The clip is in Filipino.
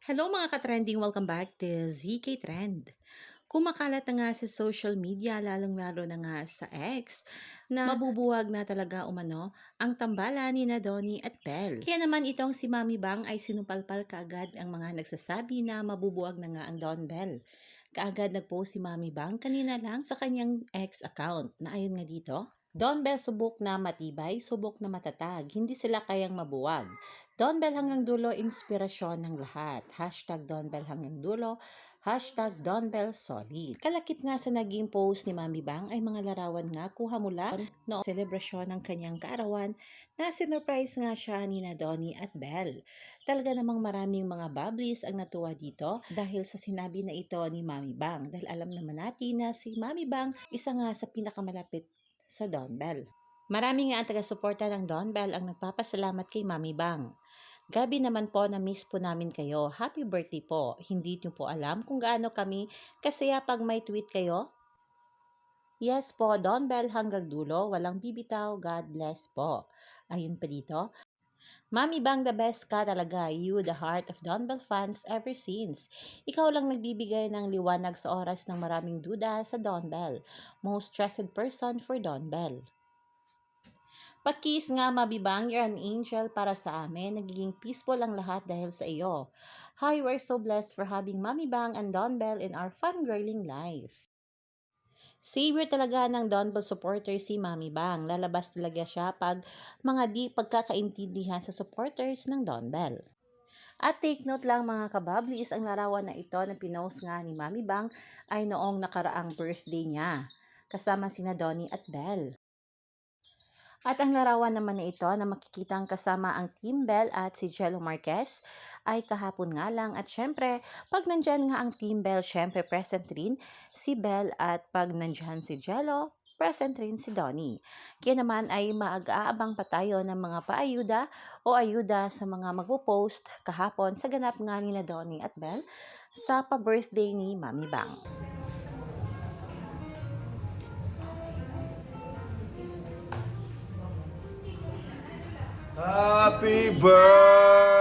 Hello mga ka-trending! Welcome back to ZK Trend. Kumakalat na nga sa social media, lalong-lalo na nga sa X, na mabubuwag na talaga umano ang tambalan ni Donnie at Belle. Kaya naman itong si Mami Bang ay sinupalpal kaagad ang mga nagsasabi na mabubuwag na nga ang Don Belle. Kaagad nag-post si Mami Bang kanina lang sa kanyang X account na ayon nga dito, Don Belle subok na matibay, subok na matatag, hindi sila kayang mabuwag. Don Belle hanggang dulo, inspirasyon ng lahat. Hashtag Don Belle hanggang dulo, hashtag Don Belle solid. Kalakip nga sa naging post ni Mami Bang ay mga larawan nga kuha mula no selebrasyon ng kanyang kaarawan na sinurprise nga siya ni Donnie at Belle. Talaga namang maraming mga bubblies ang natuwa dito dahil sa sinabi na ito ni Mami Bang. Dahil alam naman natin na si Mami Bang isa nga sa pinakamalapit sa Don Belle. Marami nga ang taga-suporta ng Don Belle ang nagpapasalamat kay Mami Bang. Grabe naman po, na-miss po namin kayo. Happy birthday po. Hindi niyo po alam kung gaano kami kasaya pag may tweet kayo. Yes po, Don Belle hanggang dulo, walang bibitaw, God bless po. Ayun pa dito, Mami Bang, the best ka talaga. You, the heart of Don Belle fans ever since. Ikaw lang nagbibigay ng liwanag sa oras ng maraming duda sa Don Belle. Most trusted person for Don Belle. Pakis nga Mami Bang, you're an angel para sa amin. Nagiging peaceful ang lahat dahil sa iyo. Hi, we're so blessed for having Mami Bang and Don Belle in our fangirling life. Savior talaga ng Don Belle supporter si Mami Bang. Lalabas talaga siya pag mga di pagkakaintindihan sa supporters ng Don Belle. At take note lang mga kabablis, ang larawan na ito na pinost nga ni Mami Bang ay noong nakaraang birthday niya, kasama sina Donnie at Belle. At ang larawan naman na ito na makikitang kasama ang Team Belle at si Jello Marquez ay kahapon nga lang. At syempre, pag nandyan nga ang Team Belle, syempre present rin si Belle, at pag nandyan si Jello, present rin si Donnie. Kaya naman ay maaga-aabang pa tayo ng mga paayuda o ayuda sa mga magpo-post kahapon sa ganap nga ni na Donnie at Belle sa pa-birthday ni Mami Bang. Happy birthday!